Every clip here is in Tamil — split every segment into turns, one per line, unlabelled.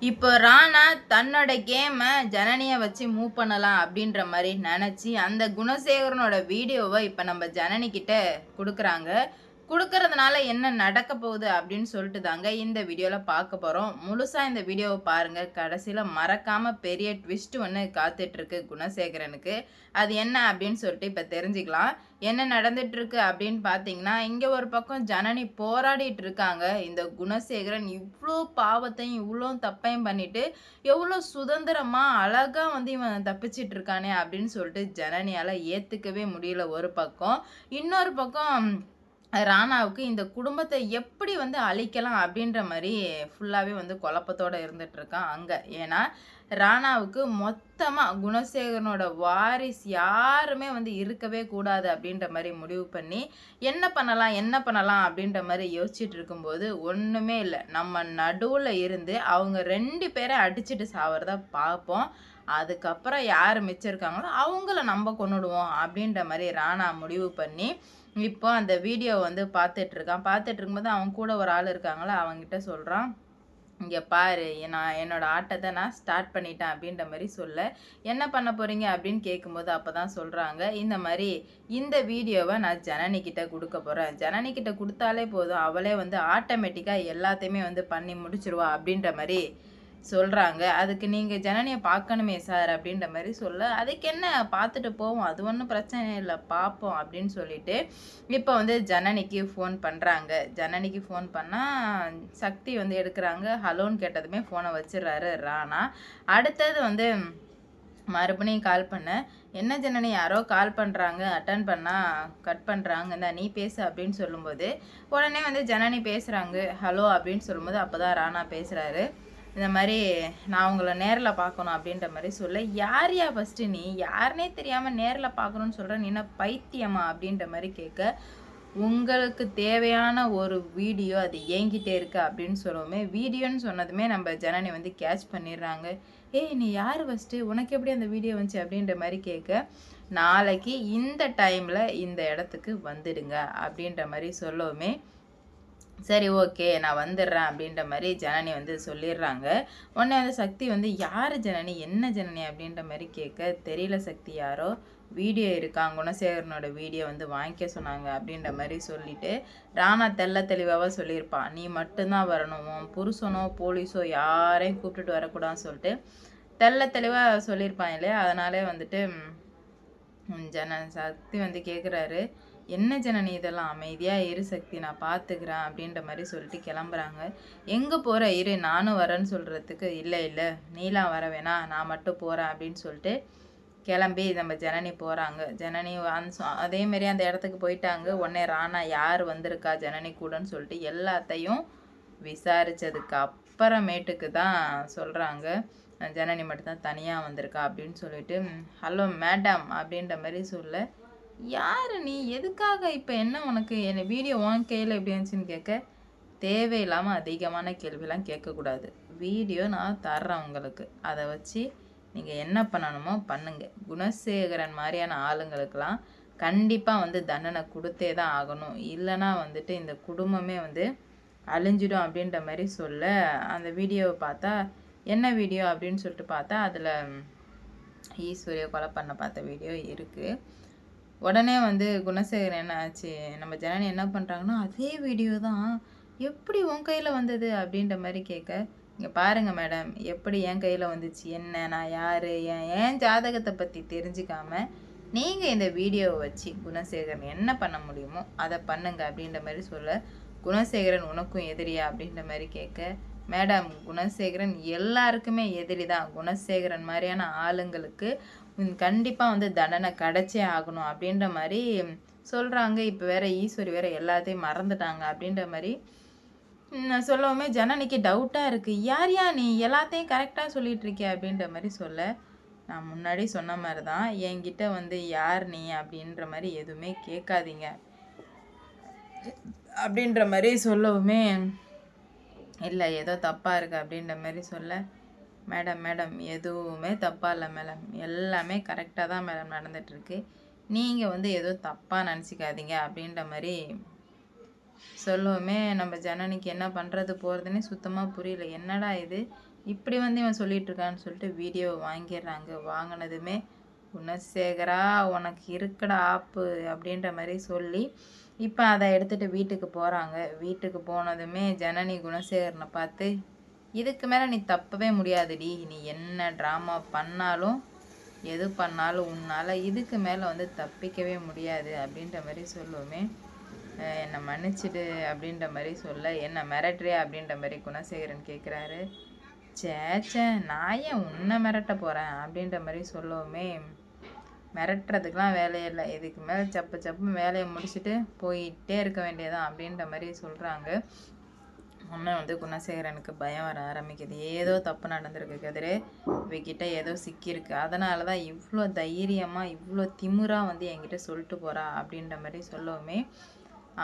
இப்போ ராணா தன்னோட கேமை ஜனனியை வச்சு மூவ் பண்ணலாம் அப்படின்ற மாதிரி நினச்சி அந்த குணசேகரனோட வீடியோவை இப்போ நம்ம ஜனனி கிட்ட கொடுக்குறாங்க. கொடுக்கறதுனால என்ன நடக்க போகுது அப்படின்னு சொல்லிட்டு தாங்க இந்த வீடியோவில் பார்க்க போகிறோம். முழுசாக இந்த வீடியோவை பாருங்கள். கடைசியில் மறக்காமல் பெரிய ட்விஸ்ட் ஒன்று காத்துட்ருக்கு குணசேகரனுக்கு. அது என்ன அப்படின்னு சொல்லிட்டு இப்போ தெரிஞ்சுக்கலாம். என்ன நடந்துட்டுருக்கு அப்படின்னு பார்த்தீங்கன்னா, இங்கே ஒரு பக்கம் ஜனனி போராடிட்டு இருக்காங்க. இந்த குணசேகரன் இவ்வளோ பாவத்தையும் இவ்வளோ தப்பையும் பண்ணிட்டு எவ்வளோ சுதந்திரமாக அழகாக வந்து இவன் தப்பிச்சிட்டு இருக்கானே அப்படின்னு சொல்லிட்டு ஜனனியால் ஏற்றுக்கவே முடியல ஒரு பக்கம். இன்னொரு பக்கம் ராணாவுக்கு இந்த குடும்பத்தை எப்படி வந்து அழிக்கலாம் அப்படின்ற மாதிரி ஃபுல்லாகவே வந்து குழப்பத்தோடு இருந்துகிட்ருக்கான் அங்கே. ஏன்னா ராணாவுக்கு மொத்தமாக குணசேகரனோட வாரிஸ் யாருமே வந்து இருக்கவே கூடாது அப்படின்ற மாதிரி முடிவு பண்ணி என்ன பண்ணலாம் அப்படின்ற மாதிரி யோசிச்சுட்டு இருக்கும்போது ஒன்றுமே இல்லை, நம்ம நடுவில் இருந்து அவங்க 2 பேரை அடிச்சுட்டு சாவறத பார்ப்போம். அதுக்கப்புறம் யார் மிச்சம் இருக்காங்களோ அவங்கள நம்ம கொண்டுடுவோம் அப்படின்ற மாதிரி ராணா முடிவு பண்ணி இப்போ அந்த வீடியோ வந்து பார்த்துட்டு இருக்கும்போது அவங்க கூட ஒரு ஆள் இருக்காங்களா, அவங்ககிட்ட சொல்கிறான், இங்கே பாரு, நான் என்னோடய ஆட்டத்தை நான் ஸ்டார்ட் பண்ணிட்டேன் அப்படின்ற மாதிரி சொல்ல, என்ன பண்ண போகிறீங்க அப்படின்னு கேட்கும்போது அப்போ தான் சொல்கிறாங்க, இந்த மாதிரி இந்த வீடியோவை நான் ஜனனிக்கிட்ட கொடுக்க போகிறேன். ஜனனிக்கிட்ட கொடுத்தாலே போதும், அவளே வந்து ஆட்டோமேட்டிக்காக எல்லாத்தையுமே வந்து பண்ணி முடிச்சிருவா அப்படின்ற மாதிரி சொல்கிறாங்க. அதுக்கு நீங்கள் ஜனனியை பார்க்கணுமே சார் அப்படின்ற மாதிரி சொல்ல, அதுக்கு என்ன, பார்த்துட்டு போவோம், அது ஒன்றும் பிரச்சனை இல்லை, பார்ப்போம் அப்படின்னு சொல்லிட்டு இப்போ வந்து ஜனனிக்கு ஃபோன் பண்ணுறாங்க. ஜனனிக்கு ஃபோன் பண்ணால் சக்தி வந்து எடுக்கிறாங்க. ஹலோன்னு கேட்டதுமே ஃபோனை வச்சிடுறாரு ராணா. அடுத்தது வந்து மறுபடியும் கால் பண்ணேன், என்ன ஜனனி யாரோ கால் பண்ணுறாங்க, அட்டன் பண்ணால் கட் பண்ணுறாங்க, இந்த நீ பேசு அப்படின்னு சொல்லும்போது உடனே வந்து ஜனனி பேசுகிறாங்க. ஹலோ அப்படின்னு சொல்லும்போது அப்போ தான் ராணா பேசுகிறாரு. இந்த மாதிரி நான் உங்களை நேரில் பார்க்கணும் அப்படின்ற மாதிரி சொல்ல, யாரையா ஃபஸ்ட்டு நீ யாருனே தெரியாமல் நேரில் பார்க்கணுன்னு சொல்கிற, நீ என்ன பைத்தியமா அப்படின்ற மாதிரி கேட்க, உங்களுக்கு தேவையான ஒரு வீடியோ அது என்கிட்டே இருக்கு அப்படின்னு சொல்லுவோமே, வீடியோன்னு சொன்னதுமே நம்ம ஜனனி வந்து கேட்ச் பண்ணிடுறாங்க. ஏய் நீ யார் ஃபஸ்ட்டு, உனக்கு எப்படி அந்த வீடியோ வந்துச்சு அப்படின்ற மாதிரி கேட்க, நாளைக்கு இந்த டைமில் இந்த இடத்துக்கு வந்துடுங்க அப்படின்ற மாதிரி சொல்லவுமே, சரி ஓகே நான் வந்துடுறேன் அப்படின்ற மாதிரி ஜனனி வந்து சொல்லிடுறாங்க. உடனே வந்து சக்தி வந்து யார் ஜனனி, என்ன ஜனனி அப்படின்ற மாதிரி கேட்க, தெரியல சக்தி, யாரோ வீடியோ இருக்காங்க, குணசேகரனோட வீடியோ வந்து வாங்கிக்க சொன்னாங்க அப்படின்ற மாதிரி சொல்லிட்டு ராணா தெளிவாக சொல்லியிருப்பான், நீ மட்டும்தான் வரணும், புருஷனோ போலீஸோ யாரையும் கூப்பிட்டுட்டு வரக்கூடாதுன்னு சொல்லிட்டு தெளிவாக சொல்லியிருப்பான் இல்லையா. அதனாலே வந்துட்டு சக்தி வந்து கேட்குறாரு, என்ன ஜனனி இதெல்லாம், அமைதியாக இரு சக்தி நான் பார்த்துக்கிறேன் அப்படின்ற மாதிரி சொல்லிட்டு கிளம்புறாங்க. எங்கே போகிற, இரு நானும் வரேன்னு சொல்கிறதுக்கு, இல்லை நீலாம் வர வேணாம் நான் மட்டும் போகிறேன் அப்படின்னு சொல்லிட்டு கிளம்பி நம்ம ஜனனி போகிறாங்க. ஜனனி அதேமாரி அந்த இடத்துக்கு போயிட்டாங்க. உடனே ராணா யார் வந்திருக்கா ஜனனி கூடன்னு சொல்லிட்டு எல்லாத்தையும் விசாரித்ததுக்கு அப்புறமேட்டுக்கு தான் சொல்கிறாங்க, ஜனனி மட்டும்தான் தனியாக வந்திருக்கா அப்படின்னு சொல்லிட்டு, ஹலோ மேடம் அப்படின்ற மாதிரி சொல்ல, யார் நீ, எதுக்காக, இப்போ என்ன உனக்கு, என்ன வீடியோ உன் கையில் எப்படி இருந்துச்சுன்னு கேட்க, தேவையில்லாமல் அதிகமான கேள்விலாம் கேட்கக்கூடாது, வீடியோ நான் தர்றேன் உங்களுக்கு, அதை வச்சு நீங்கள் என்ன பண்ணணுமோ பண்ணுங்கள், குணசேகரன் மாதிரியான ஆளுங்களுக்கெல்லாம் கண்டிப்பாக வந்து தண்டனை கொடுத்தே தான் ஆகணும், இல்லைனா வந்துட்டு இந்த குடும்பமே வந்து அழிஞ்சிடும் அப்படின்ற மாதிரி சொல்ல, அந்த வீடியோவை பார்த்தா என்ன வீடியோ அப்படின்னு சொல்லிட்டு பார்த்தா அதில் ஈஸ்வரியை கொலை பண்ண பார்த்த வீடியோ இருக்குது. உடனே வந்து குணசேகரன் என்ன ஆச்சு, நம்ம ஜனனி என்ன பண்ணுறாங்கன்னா, அதே வீடியோ தான் எப்படி உன் கையில் வந்தது அப்படின்ற மாதிரி கேட்க, இங்கே பாருங்கள் மேடம், எப்படி என் கையில் வந்துச்சு, என்ன நான் யார், ஏன் ஜாதகத்தை பற்றி தெரிஞ்சுக்காமல் நீங்கள் இந்த வீடியோவை வச்சு குணசேகரன் என்ன பண்ண முடியுமோ அதை பண்ணுங்க அப்படின்ற மாதிரி சொல்ல, குணசேகரன் உனக்கும் எதிரியா அப்படின்ற மாதிரி கேட்க, மேடம் குணசேகரன் எல்லாருக்குமே எதிரி தான், குணசேகரன் மாதிரியான ஆளுங்களுக்கு கண்டிப்பாக வந்து தண்டனை கிடைச்சே ஆகணும் அப்படின்ற மாதிரி சொல்கிறாங்க. இப்போ வேற ஈஸ்வரி வேற எல்லாத்தையும் மறந்துட்டாங்க அப்படின்ற மாதிரி சொல்லவுமே ஜனனிக்கு டவுட்டாக இருக்குது, யார் நீ எல்லாத்தையும் கரெக்டாக சொல்லிகிட்டு இருக்கிய அப்படின்ற மாதிரி சொல்ல, நான் முன்னாடி சொன்ன மாதிரி தான், என்கிட்ட வந்து யார் நீ அப்படின்ற மாதிரி எதுவுமே கேட்காதீங்க அப்படின்ற மாதிரி சொல்லவுமே, இல்லை ஏதோ தப்பாக இருக்குது அப்படின்ற மாதிரி சொல்ல, மேடம் எதுவுமே தப்பாக இல்லை மேடம், எல்லாமே கரெக்டாக தான் மேடம் நடந்துகிட்ருக்கு, நீங்கள் வந்து ஏதோ தப்பாக நினச்சிக்காதீங்க அப்படின்ற மாதிரி சொல்லவுமே நம்ம ஜனனிக்கு என்ன பண்ணுறது போகிறதுனே சுத்தமாக புரியல. என்னடா இது, இப்படி வந்து இவன் சொல்லிட்டு இருக்கான்னு சொல்லிட்டு வீடியோ வாங்கிடுறாங்க. வாங்கினதுமே குணசேகரா உனக்கு இருக்குடா ஆப்பு அப்படின்ற மாதிரி சொல்லி இப்போ அதை எடுத்துகிட்டு வீட்டுக்கு போகிறாங்க. வீட்டுக்கு போனதுமே ஜனனி குணசேகரனை பார்த்து, இதுக்கு மேலே நீ தப்பவே முடியாதுடி, நீ என்ன ட்ராமா பண்ணாலும் எது பண்ணாலும் உன்னால் இதுக்கு மேலே வந்து தப்பிக்கவே முடியாது அப்படின்ற மாதிரி சொல்லுவோமே, என்னை மன்னிச்சிடு அப்படின்ற மாதிரி சொல்ல, என்ன மிரட்டுறியா அப்படின்ற மாதிரி குணசேகரன் கேட்குறாரு. சேச்சே நான் ஏன் உன்னை மிரட்ட போகிறேன் அப்படின்ற மாதிரி சொல்லுவோமே, மிரட்டுறதுக்கெலாம் வேலையே இல்லை, இதுக்கு மேலே சப்பு வேலையை முடிச்சுட்டு போயிட்டே இருக்க வேண்டியதான் அப்படின்ற மாதிரி சொல்கிறாங்க. உடனே வந்து குணசேகரனுக்கு பயம் வர ஆரம்பிக்குது. ஏதோ தப்பு நடந்திருக்கு கதிரே, இவகிட்ட ஏதோ சிக்கியிருக்கு, அதனால தான் இவ்வளோ தைரியமாக இவ்வளோ திமிராக வந்து என்கிட்ட சொல்லிட்டு போகிறா அப்படின்ற மாதிரி சொல்லவுமே,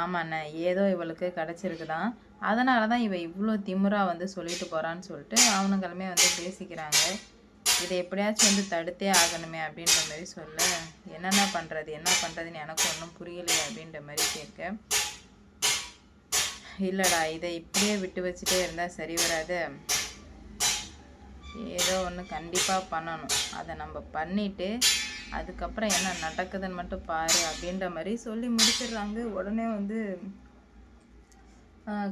ஆமாண்ணே ஏதோ இவளுக்கு கிடச்சிருக்குதான், அதனால தான் இவள் இவ்வளோ திமிராக வந்து சொல்லிட்டு போகிறான்னு சொல்லிட்டு அவனுங்களுமே வந்து பேசிக்கிறாங்க. இதை எப்படியாச்சும் வந்து தடுத்தே ஆகணுமே அப்படின்ற மாதிரி சொல்ல, என்ன பண்ணுறதுன்னு எனக்கு ஒன்றும் புரியலையே அப்படின்ற மாதிரி கேட்க, இல்லைடா இதை இப்படியே விட்டு வச்சுட்டே இருந்தால் சரி வராது, ஏதோ ஒன்று கண்டிப்பாக பண்ணணும், அதை நம்ம பண்ணிவிட்டு அதுக்கப்புறம் என்ன நடக்குதுன்னு மட்டும் பாரு அப்படின்ற மாதிரி சொல்லி முடிச்சிடுறாங்க. உடனே வந்து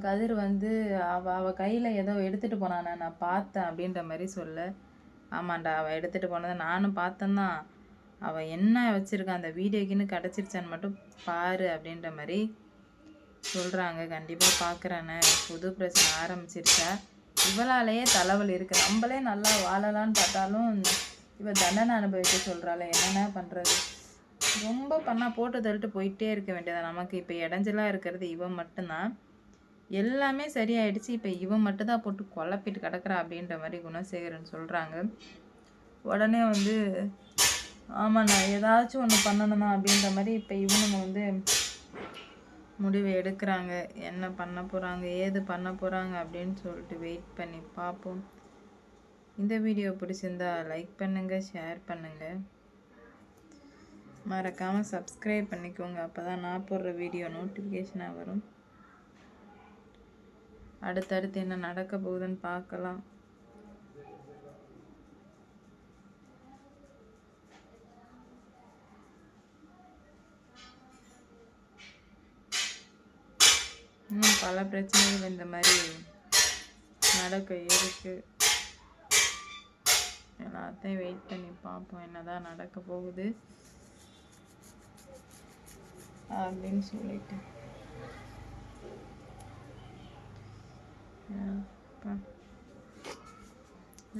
கதிர் வந்து அவள் கையில் ஏதோ எடுத்துகிட்டு போனானே நான் பார்த்தேன் அப்படின்ற மாதிரி சொல்ல, ஆமாண்டா அவள் எடுத்துகிட்டு போனதை நானும் பார்த்தேன்தான், அவள் என்ன வச்சுருக்கான் அந்த வீடியோக்குன்னு கிடச்சிருச்சான்னு மட்டும் பாரு அப்படின்ற மாதிரி சொல்கிறாங்க. கண்டிப்பாக பார்க்குறேன்னு, புது பிரச்சனை ஆரம்பிச்சிருச்சா, இவளாலேயே தலைவலி இருக்குது, நம்மளே நல்லா வாழலான்னு பார்த்தாலும் இவள் தண்டனை அனுபவிக்க சொல்கிறாள், என்னென்ன பண்ணுறது, ரொம்ப பண்ணால் போட்டு தள்ளிட்டு போயிட்டே இருக்க வேண்டியதான். நமக்கு இப்போ இடைஞ்சலாக இருக்கிறது இவன் மட்டும்தான், எல்லாமே சரியாயிடுச்சு, இப்போ இவன் மட்டும்தான் போட்டு குழப்பிட்டு கிடக்குறா அப்படின்ற மாதிரி குணசேகரன் சொல்கிறாங்க. உடனே வந்து ஆமாண்ணா ஏதாச்சும் ஒன்று பண்ணணுமா அப்படின்ற மாதிரி இப்போ இவனுங்க வந்து முடிவு எடுக்கிறாங்க. என்ன பண்ண போகிறாங்க ஏது பண்ண போகிறாங்க அப்படின்னு சொல்லிட்டு வெயிட் பண்ணி பார்ப்போம். இந்த வீடியோ பிடிச்சிருந்தா லைக் பண்ணுங்கள், ஷேர் பண்ணுங்கள், மறக்காமல் சப்ஸ்கிரைப் பண்ணிக்கோங்க, அப்போ தான் நான் போடுற வீடியோ நோட்டிஃபிகேஷனாக வரும். அடுத்தடுத்து என்ன நடக்க போகுதுன்னு பார்க்கலாம். இன்னும் பல பிரச்சனைகள் இந்த மாதிரி நடக்க இருக்கு. எல்லாத்தையும் வெயிட் பண்ணி பார்ப்போம் என்னதான் நடக்க போகுது அப்படின்னு சொல்லிட்டு.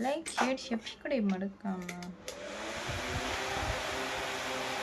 லைக் ஷேர் சப்ஸ்கிரைப் மறக்காம